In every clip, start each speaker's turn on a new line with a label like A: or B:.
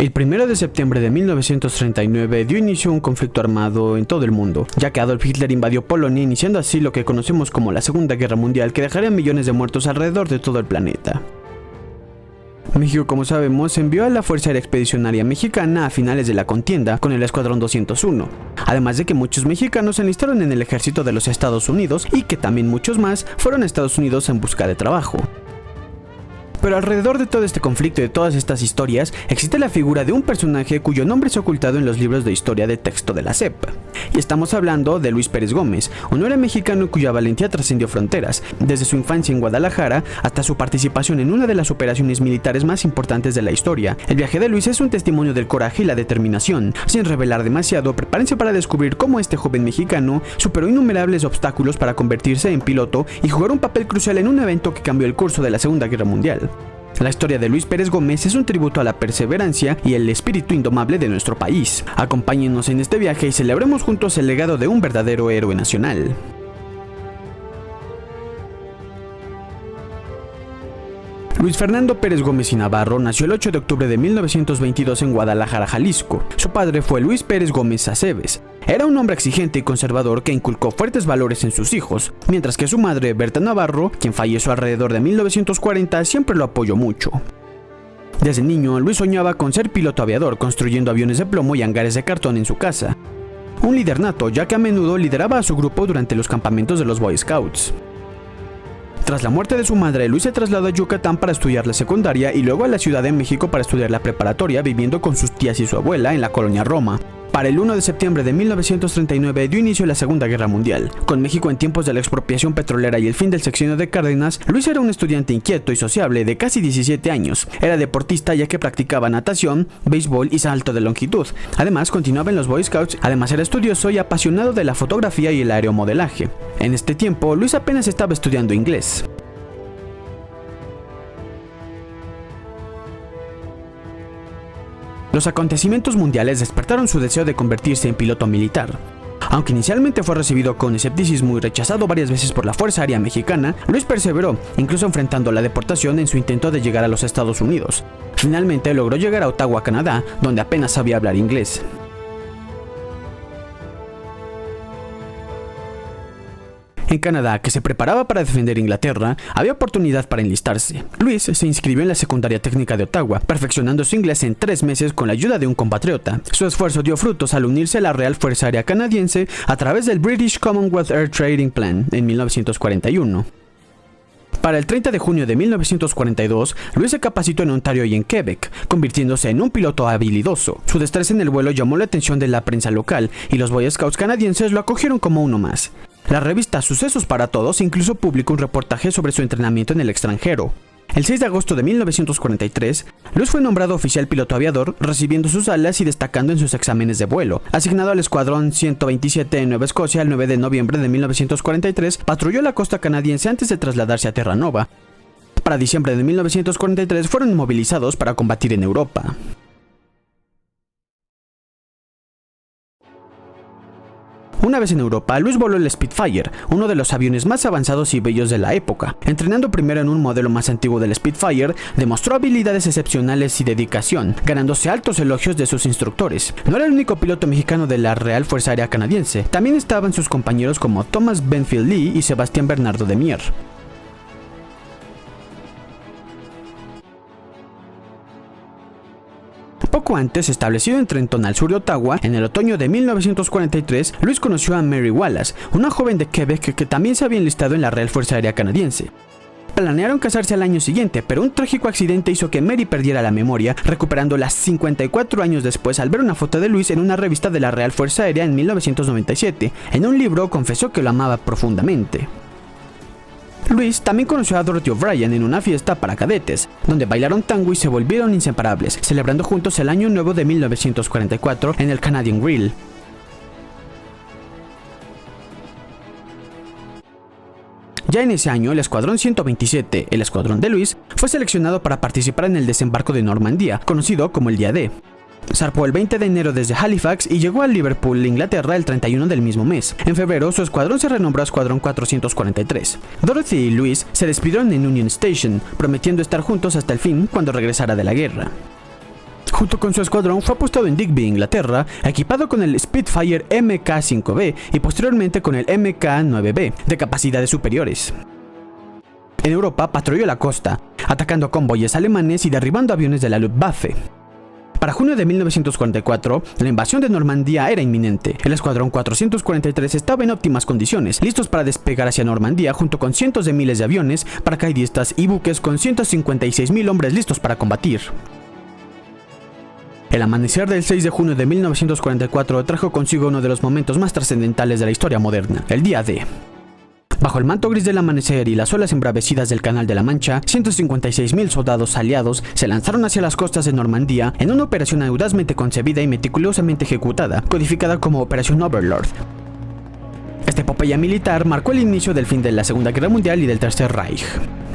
A: El 1 de septiembre de 1939 dio inicio a un conflicto armado en todo el mundo, ya que Adolf Hitler invadió Polonia, iniciando así lo que conocemos como la Segunda Guerra Mundial, que dejaría millones de muertos alrededor de todo el planeta. México, como sabemos, envió a la Fuerza Aérea Expedicionaria Mexicana a finales de la contienda con el Escuadrón 201, además de que muchos mexicanos se enlistaron en el ejército de los Estados Unidos y que también muchos más fueron a Estados Unidos en busca de trabajo. Pero alrededor de todo este conflicto y de todas estas historias, existe la figura de un personaje cuyo nombre es ocultado en los libros de historia de texto de la SEP. Y estamos hablando de Luis Pérez Gómez, un héroe mexicano cuya valentía trascendió fronteras, desde su infancia en Guadalajara hasta su participación en una de las operaciones militares más importantes de la historia. El viaje de Luis es un testimonio del coraje y la determinación. Sin revelar demasiado, prepárense para descubrir cómo este joven mexicano superó innumerables obstáculos para convertirse en piloto y jugar un papel crucial en un evento que cambió el curso de la Segunda Guerra Mundial. La historia de Luis Pérez Gómez es un tributo a la perseverancia y el espíritu indomable de nuestro país. Acompáñennos en este viaje y celebremos juntos el legado de un verdadero héroe nacional. Luis Fernando Pérez Gómez y Navarro nació el 8 de octubre de 1922 en Guadalajara, Jalisco. Su padre fue Luis Pérez Gómez Aceves. Era un hombre exigente y conservador que inculcó fuertes valores en sus hijos, mientras que su madre, Berta Navarro, quien falleció alrededor de 1940, siempre lo apoyó mucho. Desde niño, Luis soñaba con ser piloto aviador, construyendo aviones de plomo y hangares de cartón en su casa. Un líder nato, ya que a menudo lideraba a su grupo durante los campamentos de los Boy Scouts. Tras la muerte de su madre, Luis se trasladó a Yucatán para estudiar la secundaria y luego a la Ciudad de México para estudiar la preparatoria, viviendo con sus tías y su abuela en la colonia Roma. Para el 1 de septiembre de 1939 dio inicio la Segunda Guerra Mundial. Con México en tiempos de la expropiación petrolera y el fin del sexenio de Cárdenas, Luis era un estudiante inquieto y sociable de casi 17 años. Era deportista ya que practicaba natación, béisbol y salto de longitud. Además, continuaba en los Boy Scouts. Además, era estudioso y apasionado de la fotografía y el aeromodelaje. En este tiempo, Luis apenas estaba estudiando inglés. Los acontecimientos mundiales despertaron su deseo de convertirse en piloto militar. Aunque inicialmente fue recibido con escepticismo y rechazado varias veces por la Fuerza Aérea Mexicana, Luis perseveró, incluso enfrentando la deportación en su intento de llegar a los Estados Unidos. Finalmente logró llegar a Ottawa, Canadá, donde apenas sabía hablar inglés. En Canadá, que se preparaba para defender Inglaterra, había oportunidad para enlistarse. Luis se inscribió en la secundaria técnica de Ottawa, perfeccionando su inglés en 3 meses con la ayuda de un compatriota. Su esfuerzo dio frutos al unirse a la Real Fuerza Aérea Canadiense a través del British Commonwealth Air Trading Plan en 1941. Para el 30 de junio de 1942, Luis se capacitó en Ontario y en Quebec, convirtiéndose en un piloto habilidoso. Su destreza en el vuelo llamó la atención de la prensa local y los Boy Scouts canadienses lo acogieron como uno más. La revista Sucesos para Todos incluso publicó un reportaje sobre su entrenamiento en el extranjero. El 6 de agosto de 1943, Luis fue nombrado oficial piloto aviador, recibiendo sus alas y destacando en sus exámenes de vuelo. Asignado al Escuadrón 127 en Nueva Escocia el 9 de noviembre de 1943, patrulló la costa canadiense antes de trasladarse a Terranova. Para diciembre de 1943 fueron movilizados para combatir en Europa. Una vez en Europa, Luis voló el Spitfire, uno de los aviones más avanzados y bellos de la época. Entrenando primero en un modelo más antiguo del Spitfire, demostró habilidades excepcionales y dedicación, ganándose altos elogios de sus instructores. No era el único piloto mexicano de la Real Fuerza Aérea Canadiense, también estaban sus compañeros como Thomas Benfield Lee y Sebastián Bernardo de Mier. Poco antes, establecido en Trenton, al sur de Ottawa, en el otoño de 1943, Luis conoció a Mary Wallace, una joven de Quebec que también se había enlistado en la Real Fuerza Aérea Canadiense. Planearon casarse al año siguiente, pero un trágico accidente hizo que Mary perdiera la memoria, recuperándola 54 años después al ver una foto de Luis en una revista de la Real Fuerza Aérea en 1997. En un libro confesó que lo amaba profundamente. Luis también conoció a Dorothy O'Brien en una fiesta para cadetes, donde bailaron tango y se volvieron inseparables, celebrando juntos el Año Nuevo de 1944 en el Canadian Grill. Ya en ese año, el Escuadrón 127, el escuadrón de Luis, fue seleccionado para participar en el desembarco de Normandía, conocido como el Día D. Zarpó el 20 de enero desde Halifax y llegó a Liverpool, Inglaterra, el 31 del mismo mes. En febrero, su escuadrón se renombró Escuadrón 443. Dorothy y Luis se despidieron en Union Station, prometiendo estar juntos hasta el fin cuando regresara de la guerra. Junto con su escuadrón fue apostado en Digby, Inglaterra, equipado con el Spitfire Mk-5B y posteriormente con el Mk-9B, de capacidades superiores. En Europa patrulló la costa, atacando convoyes alemanes y derribando aviones de la Luftwaffe. Para junio de 1944, la invasión de Normandía era inminente. El escuadrón 443 estaba en óptimas condiciones, listos para despegar hacia Normandía junto con cientos de miles de aviones, paracaidistas y buques con 156.000 hombres listos para combatir. El amanecer del 6 de junio de 1944 trajo consigo uno de los momentos más trascendentales de la historia moderna, el día D. Bajo el manto gris del amanecer y las olas embravecidas del Canal de la Mancha, 156.000 soldados aliados se lanzaron hacia las costas de Normandía en una operación audazmente concebida y meticulosamente ejecutada, codificada como Operación Overlord. Esta epopeya militar marcó el inicio del fin de la Segunda Guerra Mundial y del Tercer Reich.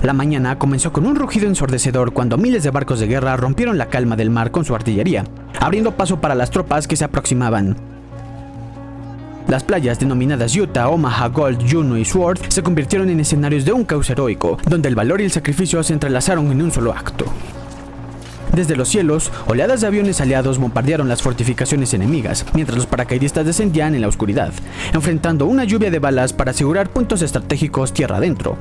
A: La mañana comenzó con un rugido ensordecedor cuando miles de barcos de guerra rompieron la calma del mar con su artillería, abriendo paso para las tropas que se aproximaban. Las playas denominadas Utah, Omaha, Gold, Juno y Sword se convirtieron en escenarios de un caos heroico, donde el valor y el sacrificio se entrelazaron en un solo acto. Desde los cielos, oleadas de aviones aliados bombardearon las fortificaciones enemigas, mientras los paracaidistas descendían en la oscuridad, enfrentando una lluvia de balas para asegurar puntos estratégicos tierra adentro.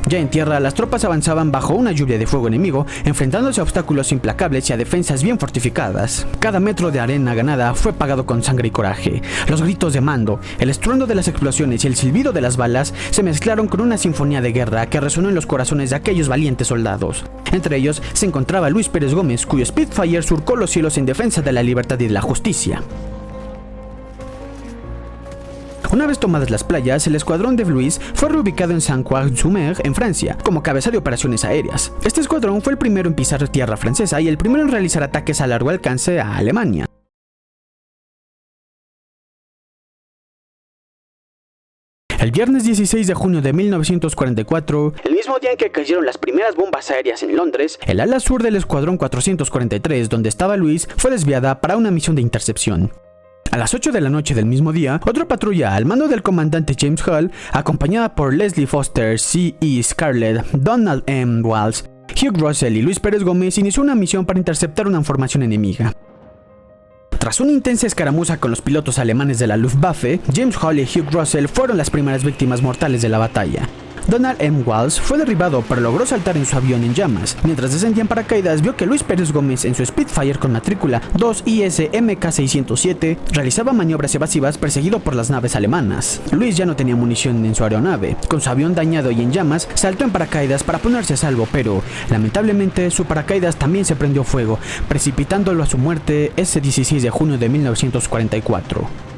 A: Ya en tierra, las tropas avanzaban bajo una lluvia de fuego enemigo, enfrentándose a obstáculos implacables y a defensas bien fortificadas. Cada metro de arena ganada fue pagado con sangre y coraje. Los gritos de mando, el estruendo de las explosiones y el silbido de las balas se mezclaron con una sinfonía de guerra que resonó en los corazones de aquellos valientes soldados. Entre ellos se encontraba Luis Pérez Gómez, cuyo Spitfire surcó los cielos en defensa de la libertad y de la justicia. Una vez tomadas las playas, el escuadrón de Luis fue reubicado en Saint-Croix-sur-Mer, en Francia, como cabeza de operaciones aéreas. Este escuadrón fue el primero en pisar tierra francesa y el primero en realizar ataques a largo alcance a Alemania. El viernes 16 de junio de 1944, el mismo día en que cayeron las primeras bombas aéreas en Londres, el ala sur del escuadrón 443, donde estaba Luis, fue desviada para una misión de intercepción. A las 8 de la noche del mismo día, otra patrulla al mando del comandante James Hull, acompañada por Leslie Foster, C.E. Scarlett, Donald M. Walsh, Hugh Russell y Luis Pérez Gómez, inició una misión para interceptar una formación enemiga. Tras una intensa escaramuza con los pilotos alemanes de la Luftwaffe, James Hull y Hugh Russell fueron las primeras víctimas mortales de la batalla. Donald M. Walsh fue derribado pero logró saltar en su avión en llamas. Mientras descendía en paracaídas, vio que Luis Pérez Gómez en su Spitfire con matrícula 2IS MK607 realizaba maniobras evasivas perseguido por las naves alemanas. Luis ya no tenía munición en su aeronave. Con su avión dañado y en llamas, saltó en paracaídas para ponerse a salvo, pero lamentablemente su paracaídas también se prendió fuego, precipitándolo a su muerte ese 16 de junio de 1944.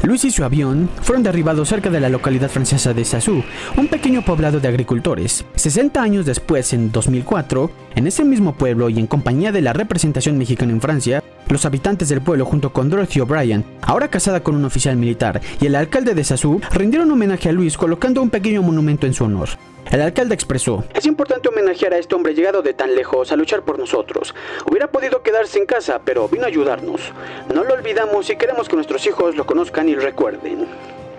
A: Luis y su avión fueron derribados cerca de la localidad francesa de Sassou, un pequeño poblado de agricultores. 60 años después, en 2004, en ese mismo pueblo y en compañía de la representación mexicana en Francia, los habitantes del pueblo junto con Dorothy O'Brien, ahora casada con un oficial militar, y el alcalde de Sassou, rindieron homenaje a Luis colocando un pequeño monumento en su honor. El alcalde expresó: "Es importante homenajear a este hombre llegado de tan lejos a luchar por nosotros. Hubiera podido quedarse en casa, pero vino a ayudarnos. No lo olvidamos y queremos que nuestros hijos lo conozcan y recuerden".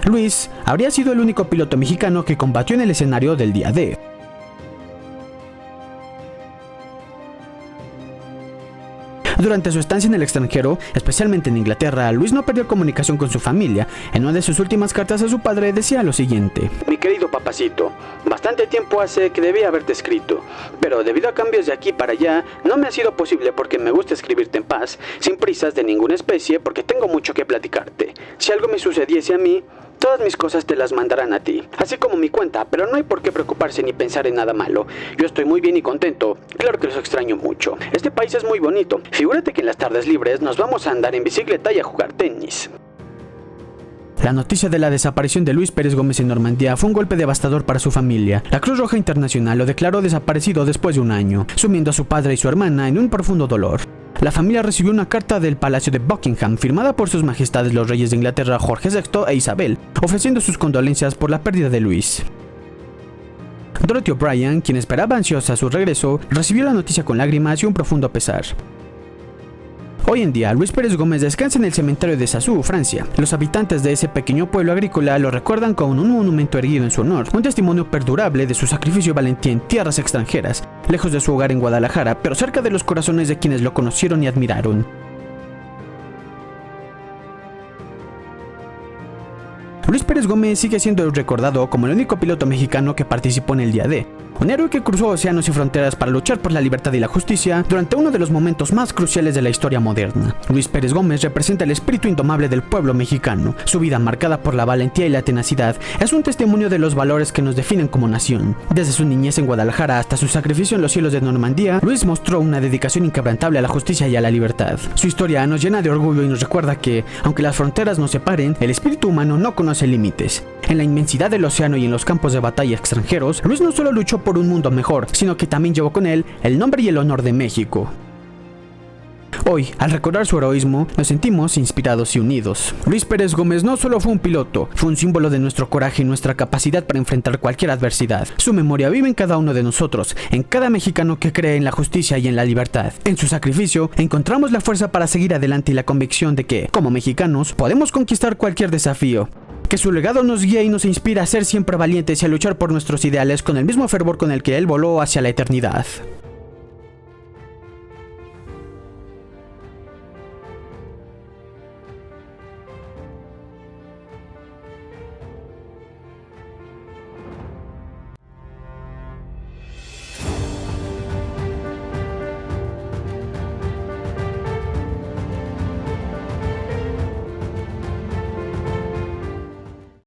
A: Luis habría sido el único piloto mexicano que combatió en el escenario del día D. Durante su estancia en el extranjero, especialmente en Inglaterra, Luis no perdió comunicación con su familia. En una de sus últimas cartas a su padre decía lo siguiente: "Mi querido papacito, bastante tiempo hace que debía haberte escrito, pero debido a cambios de aquí para allá, no me ha sido posible porque me gusta escribirte en paz, sin prisas de ninguna especie, porque tengo mucho que platicarte. Si algo me sucediese a mí, todas mis cosas te las mandarán a ti, así como mi cuenta, pero no hay por qué preocuparse ni pensar en nada malo. Yo estoy muy bien y contento, claro que los extraño mucho. Este país es muy bonito, figúrate que en las tardes libres nos vamos a andar en bicicleta y a jugar tenis". La noticia de la desaparición de Luis Pérez Gómez en Normandía fue un golpe devastador para su familia. La Cruz Roja Internacional lo declaró desaparecido después de un año, sumiendo a su padre y su hermana en un profundo dolor. La familia recibió una carta del Palacio de Buckingham firmada por sus majestades los reyes de Inglaterra Jorge VI e Isabel, ofreciendo sus condolencias por la pérdida de Luis. Dorothy O'Brien, quien esperaba ansiosa su regreso, recibió la noticia con lágrimas y un profundo pesar. Hoy en día, Luis Pérez Gómez descansa en el cementerio de Sassou, Francia. Los habitantes de ese pequeño pueblo agrícola lo recuerdan con un monumento erguido en su honor, un testimonio perdurable de su sacrificio y valentía en tierras extranjeras, lejos de su hogar en Guadalajara, pero cerca de los corazones de quienes lo conocieron y admiraron. Luis Pérez Gómez sigue siendo recordado como el único piloto mexicano que participó en el Día D, un héroe que cruzó océanos y fronteras para luchar por la libertad y la justicia durante uno de los momentos más cruciales de la historia moderna. Luis Pérez Gómez representa el espíritu indomable del pueblo mexicano. Su vida, marcada por la valentía y la tenacidad, es un testimonio de los valores que nos definen como nación. Desde su niñez en Guadalajara hasta su sacrificio en los cielos de Normandía, Luis mostró una dedicación inquebrantable a la justicia y a la libertad. Su historia nos llena de orgullo y nos recuerda que, aunque las fronteras nos separen, el espíritu humano no conoce límites. En la inmensidad del océano y en los campos de batalla extranjeros, Luis no solo luchó por un mundo mejor, sino que también llevó con él el nombre y el honor de México. Hoy, al recordar su heroísmo, nos sentimos inspirados y unidos. Luis Pérez Gómez no solo fue un piloto, fue un símbolo de nuestro coraje y nuestra capacidad para enfrentar cualquier adversidad. Su memoria vive en cada uno de nosotros, en cada mexicano que cree en la justicia y en la libertad. En su sacrificio, encontramos la fuerza para seguir adelante y la convicción de que, como mexicanos, podemos conquistar cualquier desafío. Que su legado nos guíe y nos inspire a ser siempre valientes y a luchar por nuestros ideales con el mismo fervor con el que él voló hacia la eternidad.